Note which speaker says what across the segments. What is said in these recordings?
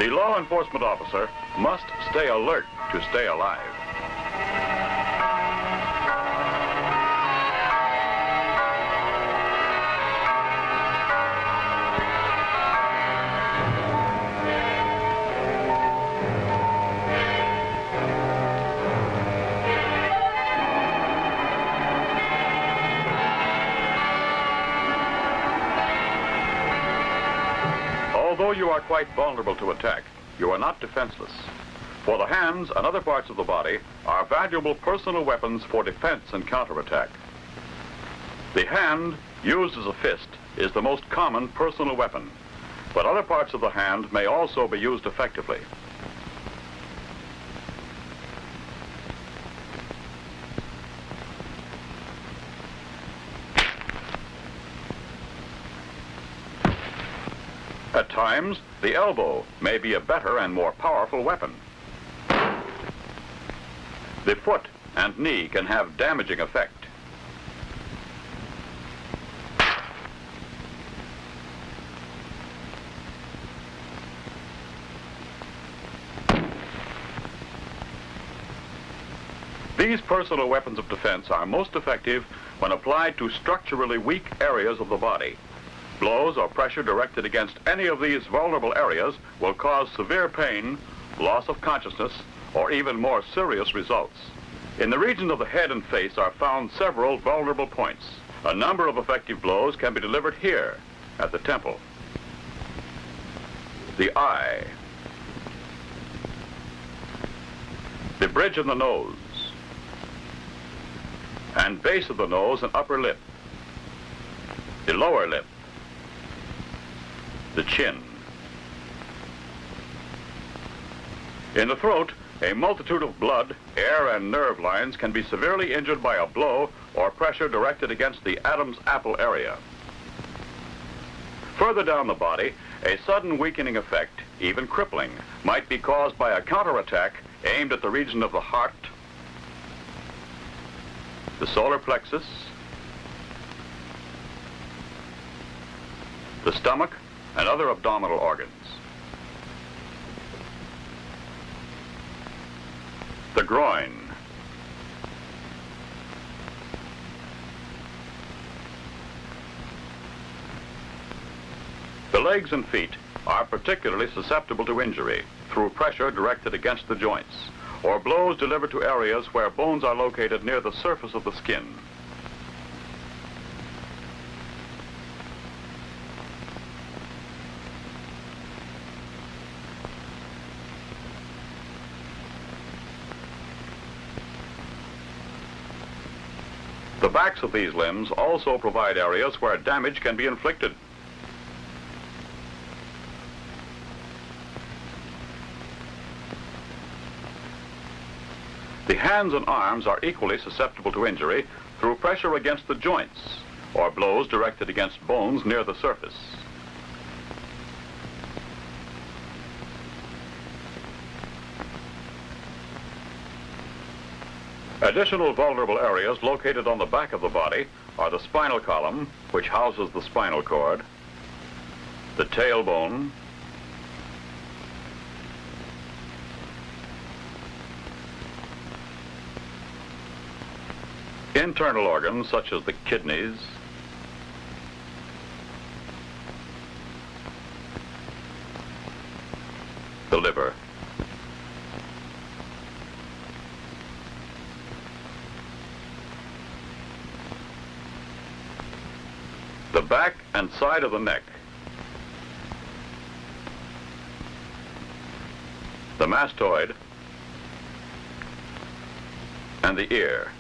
Speaker 1: The law enforcement officer must stay alert to stay alive. Although you are quite vulnerable to attack, you are not defenseless. For the hands and other parts of the body are valuable personal weapons for defense and counterattack. The hand, used as a fist, is the most common personal weapon, but other parts of the hand may also be used effectively. At times, the elbow may be a better and more powerful weapon. The foot and knee can have damaging effect. These personal weapons of defense are most effective when applied to structurally weak areas of the body. Blows or pressure directed against any of these vulnerable areas will cause severe pain, loss of consciousness, or even more serious results. In the region of the head and face are found several vulnerable points. A number of effective blows can be delivered here at the temple, the eye, the bridge of the nose, and base of the nose and upper lip, the lower lip, the chin. In the throat, a multitude of blood, air, and nerve lines can be severely injured by a blow or pressure directed against the Adam's apple area. Further down the body, a sudden weakening effect, even crippling, might be caused by a counterattack aimed at the region of the heart, the solar plexus, the stomach, and other abdominal organs. The groin, the legs and feet are particularly susceptible to injury through pressure directed against the joints or blows delivered to areas where bones are located near the surface of the skin. The backs of these limbs also provide areas where damage can be inflicted. The hands and arms are equally susceptible to injury through pressure against the joints or blows directed against bones near the surface. Additional vulnerable areas located on the back of the body are the spinal column, which houses the spinal cord, the tailbone, internal organs such as the kidneys, the liver, the back and side of the neck, the mastoid, and the ear.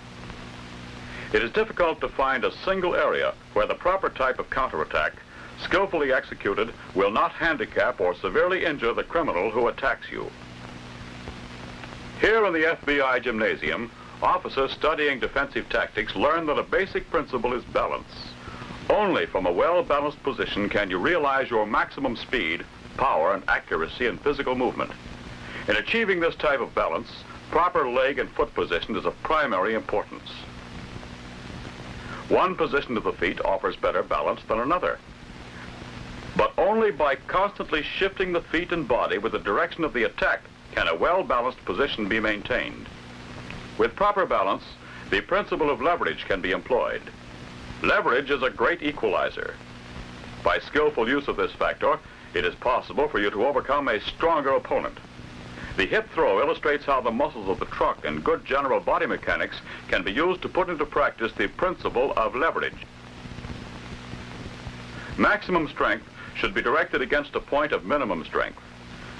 Speaker 1: It is difficult to find a single area where the proper type of counterattack, skillfully executed, will not handicap or severely injure the criminal who attacks you. Here in the FBI gymnasium, officers studying defensive tactics learn that a basic principle is balance. Only from a well-balanced position can you realize your maximum speed, power, and accuracy in physical movement. In achieving this type of balance, proper leg and foot position is of primary importance. One position of the feet offers better balance than another. But only by constantly shifting the feet and body with the direction of the attack can a well-balanced position be maintained. With proper balance, the principle of leverage can be employed. Leverage is a great equalizer. By skillful use of this factor, it is possible for you to overcome a stronger opponent. The hip throw illustrates how the muscles of the trunk and good general body mechanics can be used to put into practice the principle of leverage. Maximum strength should be directed against a point of minimum strength.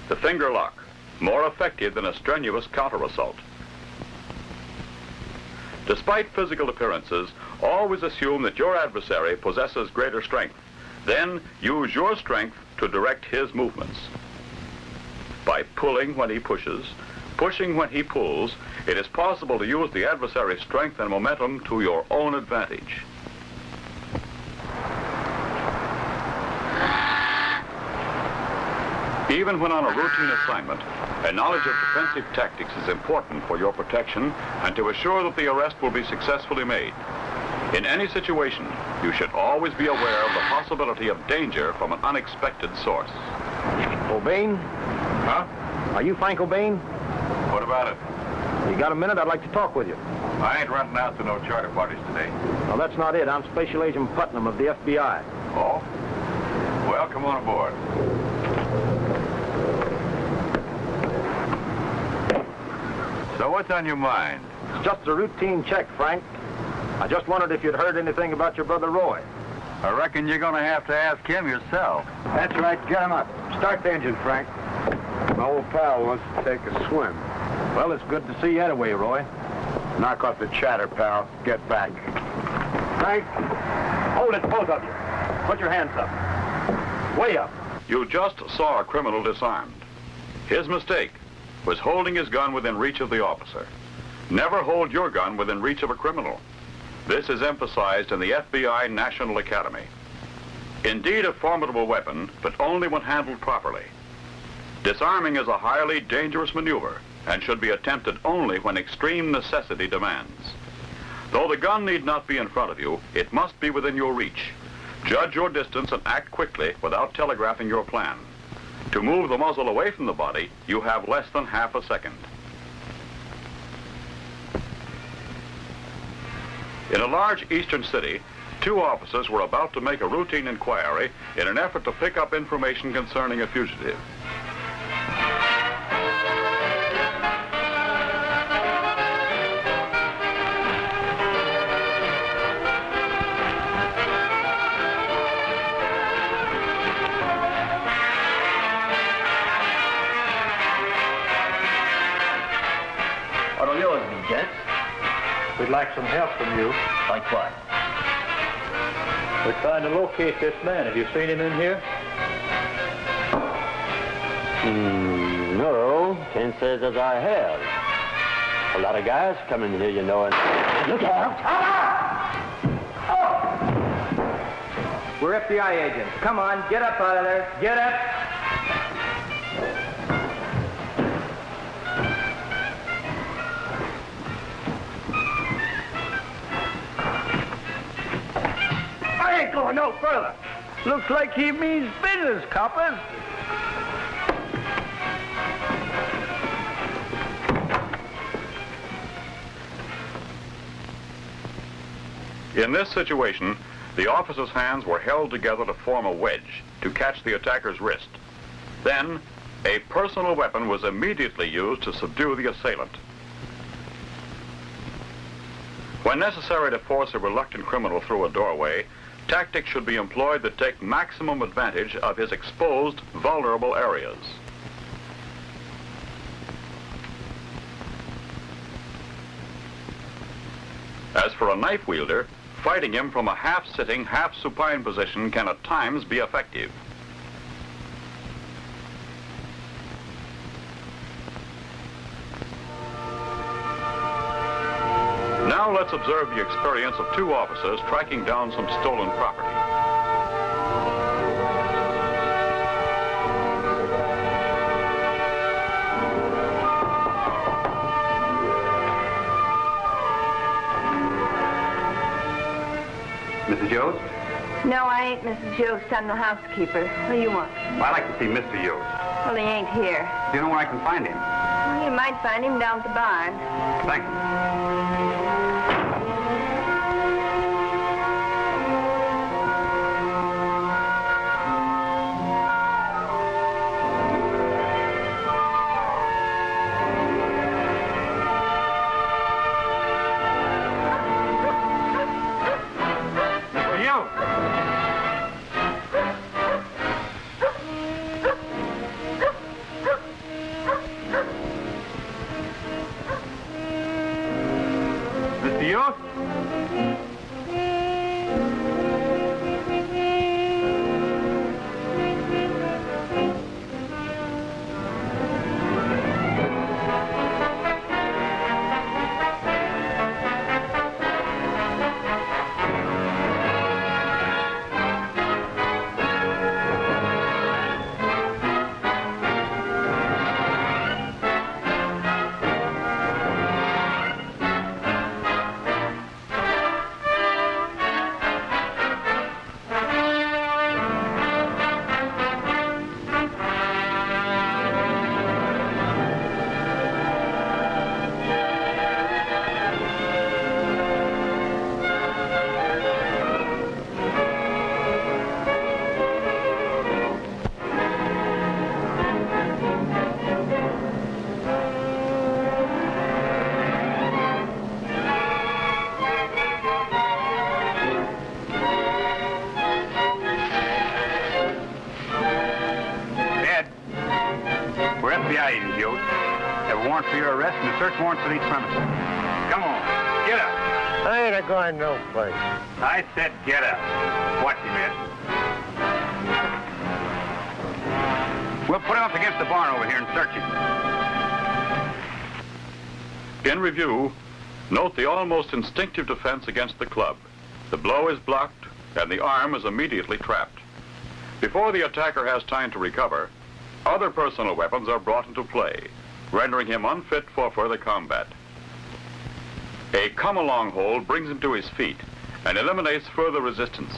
Speaker 1: The finger lock, more effective than a strenuous counter-assault. Despite physical appearances, always assume that your adversary possesses greater strength. Then use your strength to direct his movements. By pulling when he pushes, pushing when he pulls, it is possible to use the adversary's strength and momentum to your own advantage. Even when on a routine assignment, a knowledge of defensive tactics is important for your protection and to assure that the arrest will be successfully made. In any situation, you should always be aware of the possibility of danger from an unexpected source.
Speaker 2: O'Bain?
Speaker 1: Huh?
Speaker 2: Are you Frank O'Bain?
Speaker 1: What about it?
Speaker 2: You got a minute? I'd like to talk with you.
Speaker 1: I ain't renting out to no charter parties today.
Speaker 2: Well, that's not it. I'm Special Agent Putnam of the FBI.
Speaker 1: Oh? Well, come on aboard. So what's on your mind?
Speaker 2: It's just a routine check, Frank. I just wondered if you'd heard anything about your brother Roy.
Speaker 3: I reckon you're going to have to ask him yourself.
Speaker 2: That's right. Get him up. Start the engine, Frank.
Speaker 4: My old pal wants to take a swim.
Speaker 2: Well, it's good to see you anyway, Roy.
Speaker 4: Knock off the chatter, pal. Get back.
Speaker 2: Frank, hold it, both of you. Put your hands up. Way up.
Speaker 1: You just saw a criminal disarmed. His mistake was holding his gun within reach of the officer. Never hold your gun within reach of a criminal. This is emphasized in the FBI National Academy. Indeed a formidable weapon, but only when handled properly. Disarming is a highly dangerous maneuver and should be attempted only when extreme necessity demands. Though the gun need not be in front of you, it must be within your reach. Judge your distance and act quickly without telegraphing your plan. To move the muzzle away from the body, you have less than half a second. In a large eastern city, two officers were about to make a routine inquiry in an effort to pick up information concerning a fugitive.
Speaker 5: What'll yours be, gents?
Speaker 2: We'd like some help from you.
Speaker 5: Like what?
Speaker 2: We're trying to locate this man. Have you seen him in here?
Speaker 6: No, can't say that I have. A lot of guys come in here, you know, and... Look out!
Speaker 5: We're FBI agents. Come on, get up out of there. Get up.
Speaker 2: I ain't going no further. Looks like he means business, coppers.
Speaker 1: In this situation, the officer's hands were held together to form a wedge to catch the attacker's wrist. Then, a personal weapon was immediately used to subdue the assailant. When necessary to force a reluctant criminal through a doorway, tactics should be employed that take maximum advantage of his exposed, vulnerable areas. As for a knife wielder, fighting him from a half-sitting, half-supine position can at times be effective. Now let's observe the experience of two officers tracking down some stolen property.
Speaker 4: Mrs. Jones?
Speaker 7: No, I ain't Mrs. Yost. I'm the housekeeper. What do you want?
Speaker 2: I'd like to see Mr. Yost.
Speaker 7: Well, he ain't here.
Speaker 2: Do you know where I can find him?
Speaker 7: Well, you might find him down at the barn.
Speaker 2: Thank you. Mr. Yost? FBI agents, Yost. Have a warrant for your arrest and a search warrant for these premises. Come on, get up.
Speaker 4: I ain't going no place.
Speaker 2: I said get up. Watch him, Ed. We'll put him up against the barn over here and search him.
Speaker 1: In review, note the almost instinctive defense against the club. The blow is blocked and the arm is immediately trapped. Before the attacker has time to recover, other personal weapons are brought into play, rendering him unfit for further combat. A come-along hold brings him to his feet and eliminates further resistance.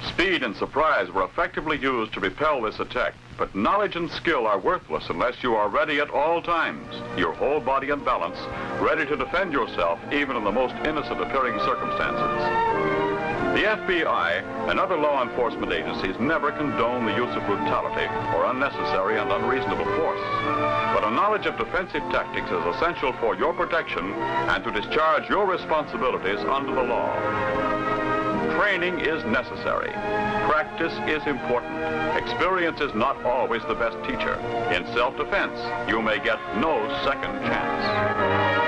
Speaker 1: Speed and surprise were effectively used to repel this attack, but knowledge and skill are worthless unless you are ready at all times, your whole body and balance, ready to defend yourself even in the most innocent-appearing circumstances. The FBI and other law enforcement agencies never condone the use of brutality or unnecessary and unreasonable force. But a knowledge of defensive tactics is essential for your protection and to discharge your responsibilities under the law. Training is necessary. Practice is important. Experience is not always the best teacher. In self-defense, you may get no second chance.